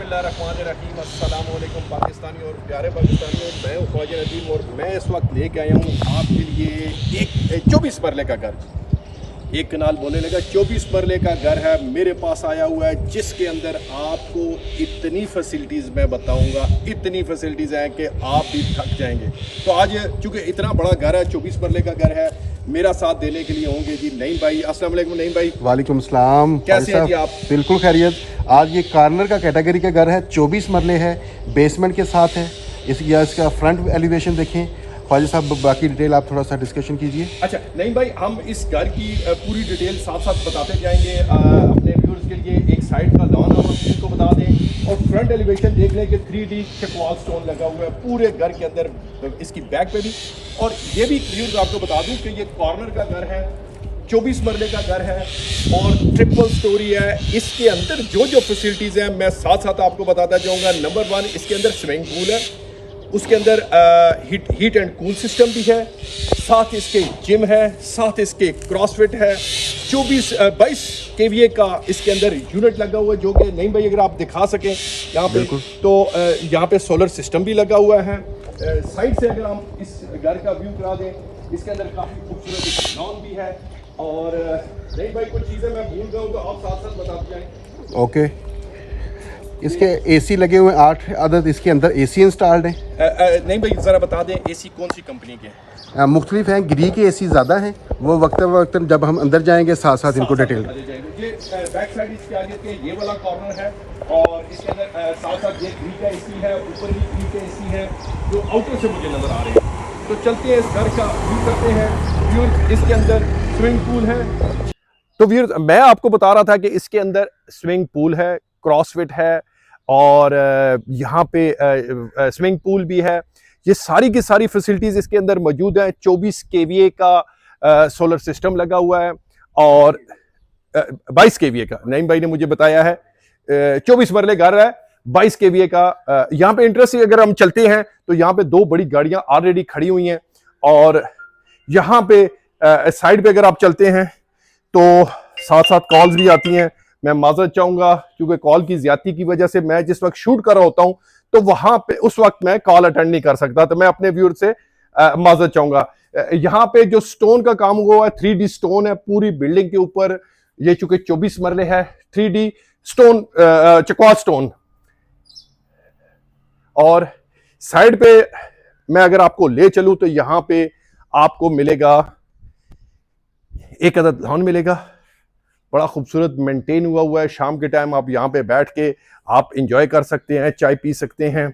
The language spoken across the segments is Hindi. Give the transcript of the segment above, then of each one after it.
बिस्मिल्लाहिर्रहमानिर्रहीम अस्सलाम वालेकुम पाकिस्तानी और प्यारे पाकिस्तानी, और मैं हूँ ख्वाजा नदीम और मैं इस वक्त लेके आया हूँ आपके लिए एक 24 मरले का घर। एक कनाल बोलने लगा 24 मरले का घर है मेरे पास आया हुआ है, जिसके अंदर आपको इतनी फैसिलिटीज़ मैं बताऊंगा, इतनी फैसिलिटीज़ हैं कि आप भी थक जाएंगे। तो आज चूँकि इतना बड़ा घर है, 24 मरले का घर है, मेरा साथ देने के लिए होंगे जी नईम भाई। अस्सलाम वालेकुम नईम भाई। वालेकुम सलाम। कैसे हैं जी आप? बिल्कुल खैरियत। आज ये कॉर्नर का कैटेगरी का घर है, 24 मरले है, बेसमेंट के साथ है। इसका फ्रंट एलिवेशन देखें। ख्वाजा साहब बाकी डिटेल आप थोड़ा सा डिस्कशन कीजिए। अच्छा नईम भाई, हम इस घर की पूरी डिटेल साथ साथ बताते जाएंगे अपने व्यूअर्स के लिए। एक साइड का लॉन हम इनको बता दें और फ्रंट एलिवेशन देख लें कि 3D चकवाल स्टोन लगा हुआ है पूरे घर के अंदर, इसकी बैक पे भी। और ये भी व्यूअर्स आपको बता दूं कि ये कॉर्नर का घर है, 24 मरले का घर है और ट्रिपल स्टोरी है। इसके अंदर जो जो फैसिलिटीज़ हैं मैं साथ साथ आपको बताता जाऊँगा। नंबर 1, इसके अंदर स्विमिंग पूल है, उसके अंदर हीट एंड कूल सिस्टम भी है, साथ इसके जिम है, साथ इसके क्रॉसफिट है। 22 केवीए का इसके अंदर यूनिट लगा हुआ है, जो कि नहीं भाई अगर आप दिखा सकें यहाँ पे, तो यहाँ पे सोलर सिस्टम भी लगा हुआ है। साइड से अगर हम इस घर का व्यू करा दें, इसके अंदर काफ़ी खूबसूरत लॉन भी है। और नहीं भाई कुछ चीज़ें मैं भूल गया हूँ तो आप साथ साथ बताते जाएं। ओके। इसके एसी लगे हुए हैं 8 अदद, इसके अंदर एसी इंस्टॉल्ड हैं। नहीं भाई ज़रा बता दें एसी कौन सी कंपनी के हैं? मुख्तलिफ हैं, ग्री के एसी ज़्यादा हैं, वो वक्त जब हम अंदर जाएंगे साथ साथ इनको डिटेल। ये बैक साइड इसके आगे के ये वाला कॉर्नर है और इसके अंदर साथ साथ ये ग्री का एसी है, ऊपर भी ग्री का एसी है जो आउटर से मुझे नज़र आ रहे हैं। तो चलते हैं इस घर का व्यू करते हैं। व्यूअर्स इसके अंदर स्विमिंग पूल है। तो व्यूअर्स मैं आपको बता रहा था कि इसके अंदर स्विमिंग पूल है, क्रॉसफिट है और यहाँ पे स्विमिंग पूल भी है। ये सारी की सारी फैसिलिटीज़ इसके अंदर मौजूद है। 24 केवीए का सोलर सिस्टम लगा हुआ है और 22 केवीए का नईम भाई ने मुझे बताया है। 24 मरले घर है, 22 केवीए का। यहाँ पे इंटरेस्ट अगर हम चलते हैं तो यहाँ पे 2 बड़ी गाड़ियाँ ऑलरेडी खड़ी हुई हैं और यहाँ पे साइड पे अगर आप चलते हैं तो साथ साथ कॉल्स भी आती हैं। मैं माजरत चाहूंगा क्योंकि कॉल की ज्यादती की वजह से मैं जिस वक्त शूट कर रहा होता हूं तो वहां पे उस वक्त मैं कॉल अटेंड नहीं कर सकता, तो मैं अपने व्यूअर से माजरत चाहूंगा। यहाँ पे जो स्टोन का काम हुआ है 3D स्टोन है पूरी बिल्डिंग के ऊपर। ये चूंकि 24 मरले है, 3D स्टोन, चकवाल स्टोन। और साइड पे मैं अगर आपको ले चलूं तो यहाँ पे आपको मिलेगा एक अदद लॉन मिलेगा, बड़ा खूबसूरत मेंटेन हुआ है। शाम के टाइम आप यहाँ पे बैठ के आप इंजॉय कर सकते हैं, चाय पी सकते हैं,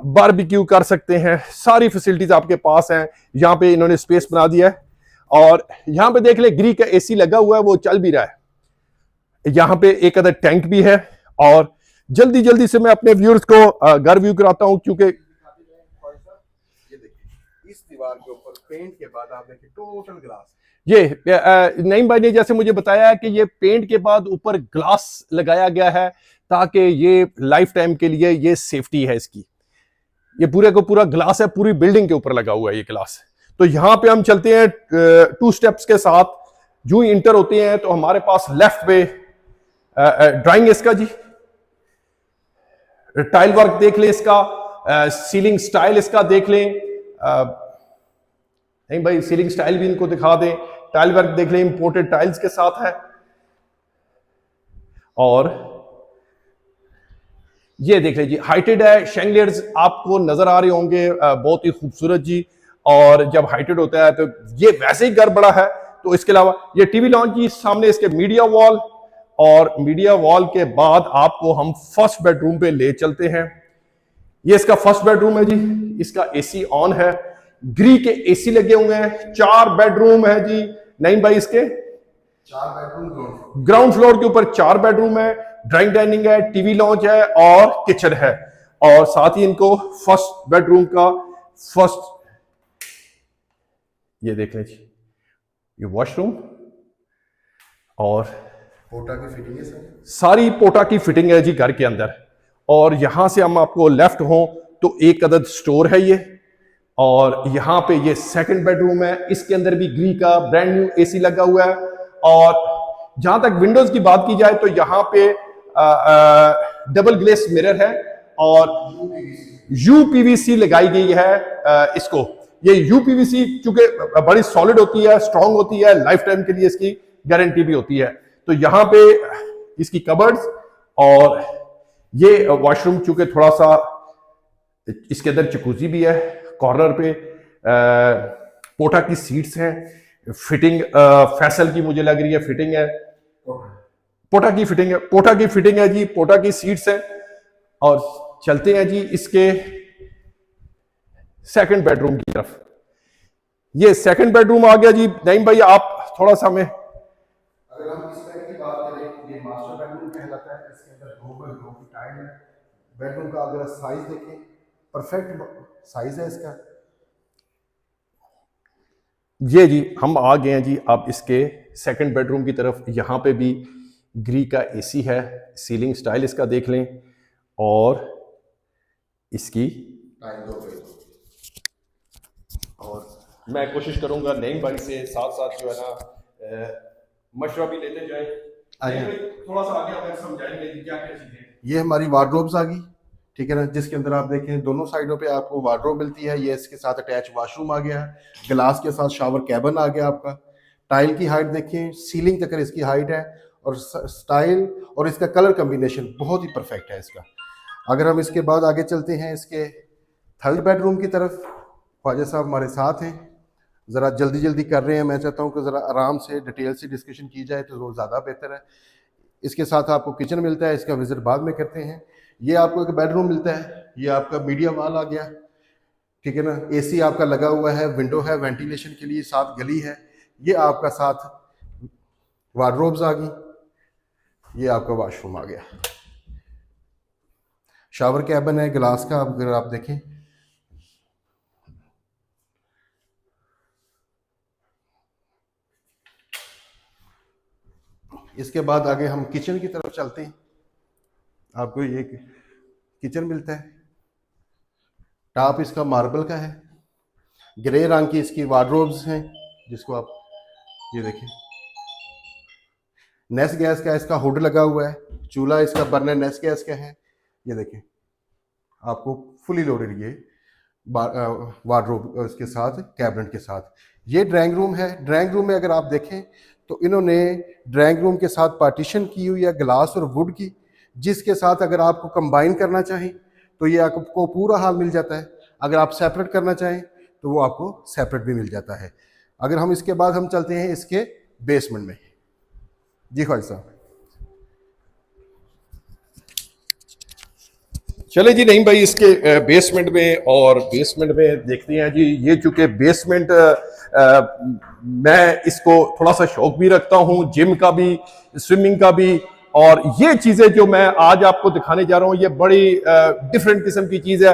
बारबेक्यू कर सकते हैं, सारी फैसिलिटीज आपके पास हैं। यहाँ पे इन्होंने स्पेस बना दिया है और यहाँ पे देख ले ग्री का एसी लगा हुआ है, वो चल भी रहा है। यहाँ पे एक अदर टैंक भी है और जल्दी जल्दी से मैं अपने व्यूअर्स को घर व्यू कराता हूँ क्योंकि इस दीवार के ऊपर पेंट के बाद आप देखिए टोटल ग्लास। ये नईम भाई ने जैसे मुझे बताया कि ये पेंट के बाद ऊपर ग्लास लगाया गया है ताकि ये लाइफ टाइम के लिए ये सेफ्टी है इसकी। ये पूरे को पूरा ग्लास है, पूरी बिल्डिंग के ऊपर लगा हुआ है ये ग्लास। तो यहां पे हम चलते हैं 2 स्टेप्स के साथ। जो ही इंटर होते हैं तो हमारे पास लेफ्ट पे ड्राइंग इसका जी, टाइल वर्क देख लें इसका, सीलिंग स्टाइल इसका देख लें। नहीं भाई सीलिंग स्टाइल भी इनको दिखा दें, टाइल वर्क देख लें, इंपोर्टेड टाइल्स के साथ है। और ये देख लीजिए हाइटेड है, शैंगलियर्स आपको नजर आ रहे होंगे, बहुत ही खूबसूरत जी। और जब हाइटेड होता है तो ये वैसे ही घर बड़ा है। तो इसके अलावा ये टीवी लॉन्च जी, सामने इसके मीडिया वॉल, और मीडिया वॉल के बाद आपको हम फर्स्ट बेडरूम पे ले चलते हैं। ये इसका फर्स्ट बेडरूम है जी, इसका एसी ऑन है, ग्री के एसी लगे हुए हैं। 4 बेडरूम है जी नईम भाई इसके, 4 बेडरूम, ग्राउंड फ्लोर के ऊपर 4 बेडरूम है, ड्राइंग डाइनिंग है, टीवी लॉन्च है और किचन है। और साथ ही इनको फर्स्ट बेडरूम का फर्स्ट ये देख लें जी, ये वॉशरूम और पोटा की फिटिंग है सर, सारी पोटा की फिटिंग है जी घर के अंदर। और यहां से हम आपको लेफ्ट हो तो एक अदद स्टोर है ये, और यहाँ पे ये सेकंड बेडरूम है। इसके अंदर भी ग्री का ब्रांड न्यू एसी लगा हुआ है। और जहां तक विंडोज की बात की जाए तो यहाँ पे डबल ग्लेस मिरर है और यूपीवीसी लगाई गई है इसको। ये यूपीवीसी चूंकि बड़ी सॉलिड होती है, स्ट्रांग होती है, लाइफ टाइम के लिए इसकी गारंटी भी होती है। तो यहां पे इसकी कबर्ड्स और ये वॉशरूम चूंकि थोड़ा सा इसके अंदर जकूजी भी है, कॉर्नर पे पोटा की सीट्स हैं, फिटिंग फैसल की मुझे लग रही है फिटिंग है, पोटा की फिटिंग है जी, पोटा की सीट्स है। और चलते हैं जी इसके सेकंड बेडरूम की तरफ। ये सेकंड बेडरूम आ गया जी। नईम भाई आप थोड़ा सा हमें, अगर हम इस तरह की बात करें, ये मास्टर बेडरूम कहलाता है। इसके अंदर 2x2 की टाइल है। बेडरूम का अगर साइज देखें, परफेक्ट साइज है इसका। ये जी हम आ गए हैं जी अब इसके सेकंड बेडरूम की तरफ। यहां पे भी ग्री का एसी है, सीलिंग स्टाइल इसका देख लें, और इसकी टाइल 2x2। और मैं कोशिश करूंगा नईम भाई से साथ साथ जो है ना मशवरा भी लेते जाएं। नईम भाई थोड़ा सा आगे आप समझाएंगे कि क्या क्या चीजें। ये हमारी वार्डरोब्स आ गई, ठीक है ना, जिसके अंदर आप देखें दोनों साइडों पे आपको वार्डरोब मिलती है। ये इसके साथ अटैच वॉशरूम आ गया है, ग्लास के साथ शावर कैबिन आ गया आपका। टाइल की हाइट देखें, सीलिंग तक इसकी हाइट है, और स्टाइल और इसका कलर कम्बिनेशन बहुत ही परफेक्ट है इसका। अगर हम इसके बाद आगे चलते हैं इसके थर्ड बेडरूम की तरफ, ख्वाजा साहब हमारे साथ हैं, ज़रा जल्दी जल्दी कर रहे हैं। मैं चाहता हूँ कि ज़रा आराम से डिटेल से डिस्कशन की जाए तो वो ज़्यादा बेहतर है। इसके साथ आपको किचन मिलता है, इसका विजिट बाद में करते हैं। ये आपको एक बेडरूम मिलता है, ये आपका मीडिया वॉल आ गया, ठीक है ना। एसी आपका लगा हुआ है, विंडो है वेंटिलेशन के लिए, साथ गली है। ये आपका साथ वार्डरोब्स आ गई, ये आपका वॉशरूम आ गया, शावर कैबिन है ग्लास का। अगर आप देखें, इसके बाद आगे हम किचन की तरफ चलते हैं। आपको ये किचन मिलता है, टॉप इसका मार्बल का है, ग्रे रंग की इसकी वार्डरोब्स हैं, जिसको आप ये देखें। नेस गैस का इसका हुड लगा हुआ है, चूल्हा इसका बर्नर नेस गैस का है। ये देखें आपको फुली लोडेड ये वार्डरोब इसके साथ, कैबिनेट के साथ। ये ड्राइंग रूम है। ड्राइंग रूम में अगर आप देखें तो इन्होंने ड्राइंग रूम के साथ पार्टीशन की हुई है ग्लास और वुड की, जिसके साथ अगर आपको कंबाइन करना चाहें तो ये आपको पूरा हाल मिल जाता है। अगर आप सेपरेट करना चाहें तो वो आपको सेपरेट भी मिल जाता है। अगर हम इसके बाद हम चलते हैं इसके बेसमेंट में। जी ख्वाजा साहब। चले जी नईम भाई इसके बेसमेंट में, और बेसमेंट में देखते हैं जी। ये चूंकि बेसमेंट मैं इसको थोड़ा सा शौक भी रखता हूँ, जिम का भी, स्विमिंग का भी, और ये चीजें जो मैं आज आपको दिखाने जा रहा हूँ ये बड़ी डिफरेंट किस्म की चीज है।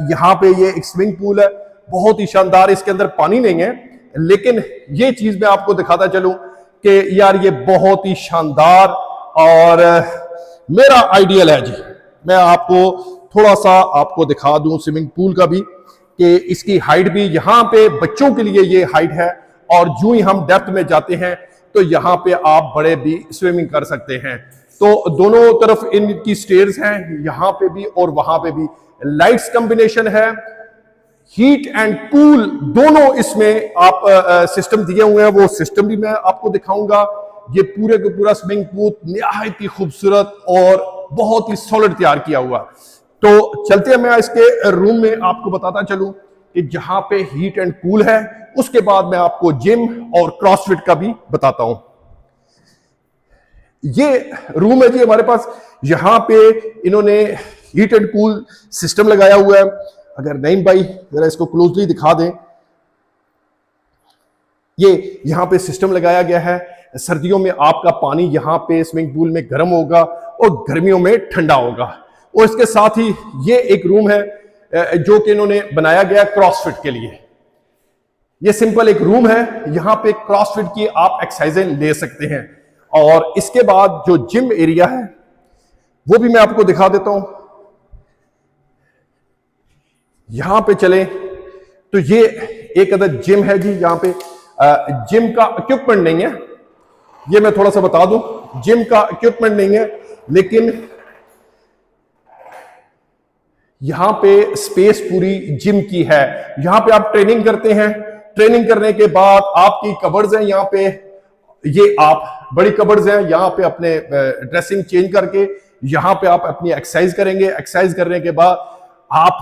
यहाँ पे ये एक स्विमिंग पूल है, बहुत ही शानदार। इसके अंदर पानी नहीं है, लेकिन ये चीज मैं आपको दिखाता चलूं कि यार ये बहुत ही शानदार और मेरा आइडियल है जी। मैं आपको थोड़ा सा आपको दिखा दूं स्विमिंग पूल का भी, कि इसकी हाइट भी यहाँ पे बच्चों के लिए ये हाइट है, और जो ही हम डेप्थ में जाते हैं तो यहाँ पे आप बड़े भी स्विमिंग कर सकते हैं। तो दोनों तरफ इनकी स्टेयर्स हैं, यहाँ पे भी और वहां पे भी। लाइट्स कॉम्बिनेशन है, हीट एंड कूल दोनों इसमें आप सिस्टम दिए हुए हैं, वो सिस्टम भी मैं आपको दिखाऊंगा। ये पूरे का पूरा स्विमिंग पूल निहायत ही खूबसूरत और बहुत ही सॉलिड तैयार किया हुआ। तो चलते हैं, मैं इसके रूम में आपको बताता चलूं कि जहां पे हीट एंड कूल है, उसके बाद मैं आपको जिम और क्रॉसफिट का भी बताता हूं। ये रूम है जी हमारे पास, यहां पे इन्होंने हीट एंड कूल सिस्टम लगाया हुआ है। अगर नईम भाई जरा इसको क्लोजली दिखा दें, ये यहां पे सिस्टम लगाया गया है। सर्दियों में आपका पानी यहां पे स्विमिंग पूल में गर्म होगा और गर्मियों में ठंडा होगा। और इसके साथ ही ये एक रूम है जो कि इन्होंने बनाया गया क्रॉसफिट के लिए। ये सिंपल एक रूम है, यहां पे क्रॉसफिट की आप एक्सरसाइजें ले सकते हैं। और इसके बाद जो जिम एरिया है वो भी मैं आपको दिखा देता हूं। यहां पे चले तो ये एक अदद जिम है जी। यहां पे जिम का इक्विपमेंट नहीं है, ये मैं थोड़ा सा बता दूं, जिम का इक्विपमेंट नहीं है, लेकिन यहां पे स्पेस पूरी जिम की है। यहां पे आप ट्रेनिंग करते हैं, ट्रेनिंग करने के बाद आपकी कबर्ड्स हैं यहां पे, ये आप बड़ी कबर्ड्स हैं, यहां पे अपने ड्रेसिंग चेंज करके यहां पे आप अपनी एक्सरसाइज करेंगे। एक्सरसाइज करने के बाद आप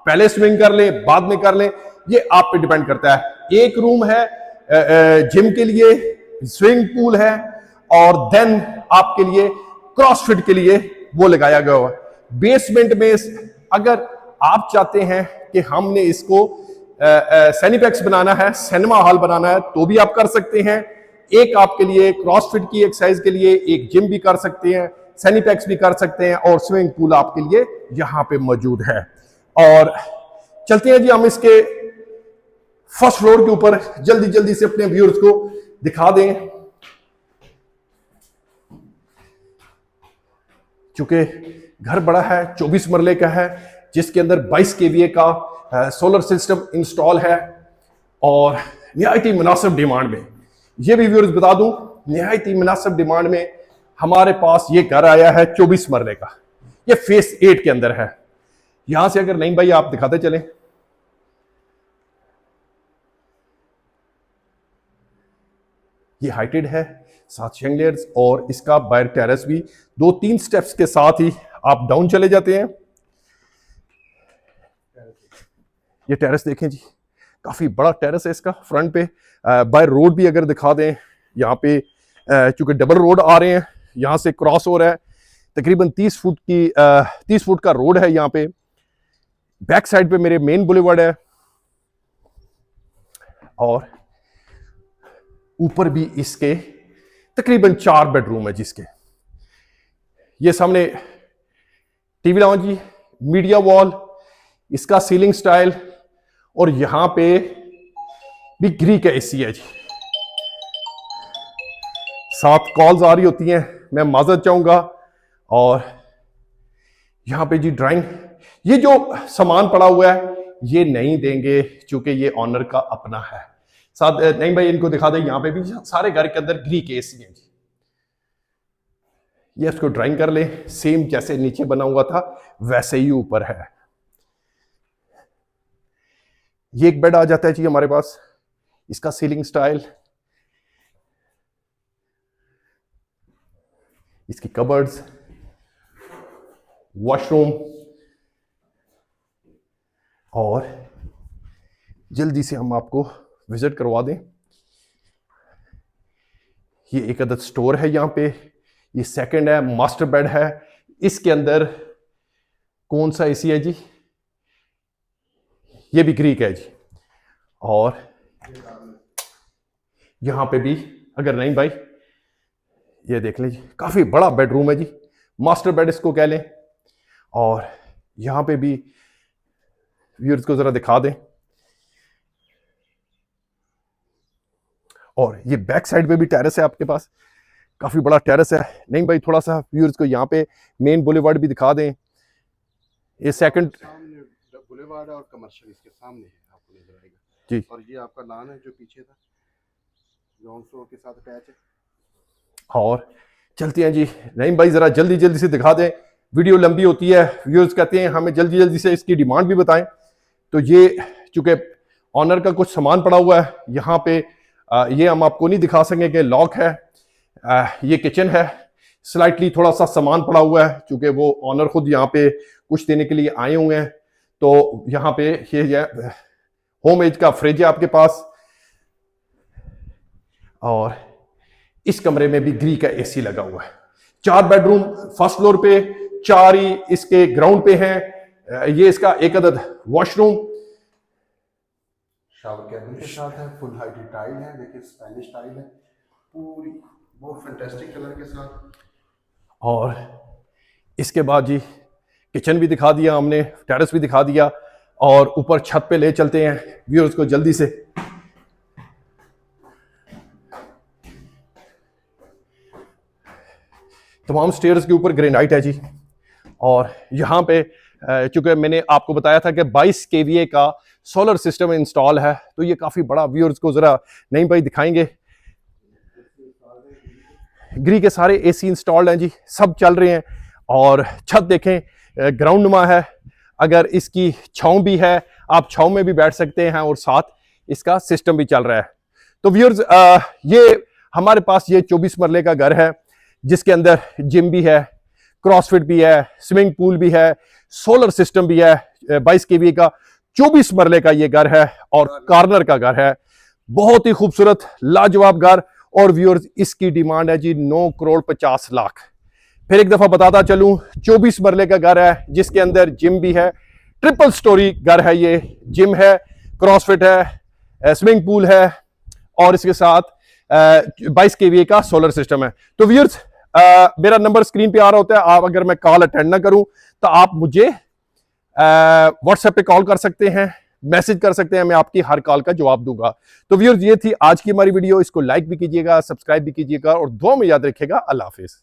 पहले स्विंग कर लें, बाद में कर लें, ये आप पे डिपेंड करता है। एक रूम है जिम के लिए, स्विमिंग पूल है, और देन आपके लिए क्रॉसफिट के लिए वो लगाया गया हुआ। बेसमेंट में अगर आप चाहते हैं कि हमने इसको सैनिपैक्स बनाना है, सिनेमा हॉल बनाना है, तो भी आप कर सकते हैं। एक आपके लिए क्रॉसफिट की एक्सरसाइज के लिए एक जिम भी कर सकते हैं, सैनिपैक्स भी कर सकते हैं, और स्विमिंग पूल आपके लिए यहां पे मौजूद है। और चलते हैं जी हम इसके फर्स्ट फ्लोर के ऊपर, जल्दी जल्दी से अपने व्यूअर्स को दिखा दें। चूंकि घर बड़ा है, 24 मरले का है, जिसके अंदर 22 केवीए का सोलर सिस्टम इंस्टॉल है, और निहायत ही मुनासिब डिमांड में, ये भी व्यूअर्स बता दूं, निहायत ही मुनासिब डिमांड में हमारे पास ये घर आया है 24 मरले का। ये फेस 8 के अंदर है। यहां से अगर नहीं भाई आप दिखाते चलें, ये हाइटेड है, 7 शैंगलियर्स, और इसका बाहर टेरेस भी 2-3 स्टेप्स के साथ ही आप डाउन चले जाते हैं। ये टेरेस देखें जी, काफी बड़ा टेरेस है इसका। फ्रंट पे बाय रोड भी अगर दिखा दें, यहाँ पे चूंकि डबल रोड आ रहे हैं, यहाँ से क्रॉस हो रहा है, तकरीबन 30 फुट का रोड है यहाँ पे। बैक साइड पे मेरे मेन बुलेवार्ड है, और ऊपर भी इसके तकरीबन 4 बेडरूम है जिसके। ये सामने टीवी लाउंज जी, मीडिया वॉल, इसका सीलिंग स्टाइल, और यहां पे भी ग्री का एसी है जी। 7 कॉल्स आ रही होती हैं, मैं माजरत चाहूंगा। और यहां पे जी ड्राइंग, ये जो सामान पड़ा हुआ है ये नहीं देंगे, चूंकि ये ऑनर का अपना है। साथ नहीं भाई इनको दिखा दें, यहां पे भी सारे घर के अंदर ग्री के एसी हैं जी। ये इसको ड्राइंग कर ले, सेम जैसे नीचे बना हुआ था वैसे ही ऊपर है। ये एक बेड आ जाता है जी हमारे पास, इसका सीलिंग स्टाइल, इसकी कबर्ड्स, वॉशरूम, और जल्दी से हम आपको विजिट करवा दें। ये एक अदद स्टोर है यहाँ पे, ये सेकंड है, मास्टर बेड है। इसके अंदर कौन सा एसी है जी? ये भी ग्रीक है जी। और यहां पे भी अगर नहीं भाई, ये देख लीजिए, काफी बड़ा बेडरूम है जी, मास्टर बेड इसको कह लें। और यहां पे भी व्यूअर्स को जरा दिखा दें, और ये बैक साइड पे भी टेरेस है आपके पास, काफी बड़ा टेरेस है। नहीं भाई थोड़ा सा व्यूअर्स को यहाँ पे मेन बुलेवार्ड भी दिखा दें। ये सेकंड बुलेवार्ड और कमर्शियल इसके सामने है, आपको नजर आएगा जी। और ये आपका लॉन है जो पीछे था, ग्राउंड फ्लोर के साथ अटैच है। और चलते हैं जी, नहीं भाई जरा जल्दी जल्दी से दिखा दें, वीडियो लंबी होती है, व्यूअर्स कहते हैं हमें जल्दी जल्दी से इसकी डिमांड भी बताएं। तो ये चूंकि ऑनर का कुछ सामान पड़ा हुआ है यहाँ पे, ये हम आपको नहीं दिखा सकेंगे कि लॉक है। ये किचन है, स्लाइटली थोड़ा सा सामान पड़ा हुआ है, चूंकि वो ऑनर खुद यहाँ पे कुछ देने के लिए आए हुए हैं। तो यहाँ पे ये होम एज का फ्रिज है आपके पास, और इस कमरे में भी ग्री का एसी लगा हुआ है। 4 बेडरूम फर्स्ट फ्लोर पे, 4 ही इसके ग्राउंड पे हैं। ये इसका एक अदद वॉशरूम, शावर कैबिन के साथ है, फुल हाइटेड टाइल है, देखिए स्पेनिश टाइल है पूरी, बहुत फैंटास्टिक कलर के साथ। और इसके बाद जी किचन भी दिखा दिया हमने, टेरेस भी दिखा दिया, और ऊपर छत पे ले चलते हैं व्यूअर्स को जल्दी से। तमाम स्टेयर्स के ऊपर ग्रेनाइट है जी। और यहाँ पे चूंकि मैंने आपको बताया था कि 22 केवीए का सोलर सिस्टम इंस्टॉल है, तो ये काफी बड़ा, व्यूअर्स को जरा नहीं भाई दिखाएंगे। ग्री के सारे एसी इंस्टॉल्ड हैं जी, सब चल रहे हैं। और छत देखें ग्राउंड नुमा है, अगर इसकी छांव भी है, आप छांव में भी बैठ सकते हैं और साथ इसका सिस्टम भी चल रहा है। तो व्यूअर्स ये हमारे पास ये 24 मरले का घर है, जिसके अंदर जिम भी है, क्रॉसफिट भी है, स्विमिंग पूल भी है, सोलर सिस्टम भी है। 22 kVA का 24 मरले का ये घर है और कॉर्नर का घर है। बहुत ही खूबसूरत लाजवाब घर। और व्यूअर्स इसकी डिमांड है जी 9 करोड़ 50 लाख। फिर एक दफा बताता चलूं, 24 मरले का घर है जिसके अंदर जिम भी है, ट्रिपल स्टोरी घर है ये। जिम है, क्रॉसफिट है, स्विमिंग पूल है और इसके साथ 22 kVA का सोलर सिस्टम है। तो व्यूअर्स मेरा नंबर स्क्रीन पे आ रहा होता है, आप अगर मैं कॉल अटेंड ना करूं तो आप मुझे व्हाट्सएप पे कॉल कर सकते हैं, मैसेज कर सकते हैं, मैं आपकी हर कॉल का जवाब दूंगा। तो व्यूअर्स ये थी आज की हमारी वीडियो, इसको लाइक भी कीजिएगा, सब्सक्राइब भी कीजिएगा और दुआ में याद रखिएगा। अल्लाह हाफिज।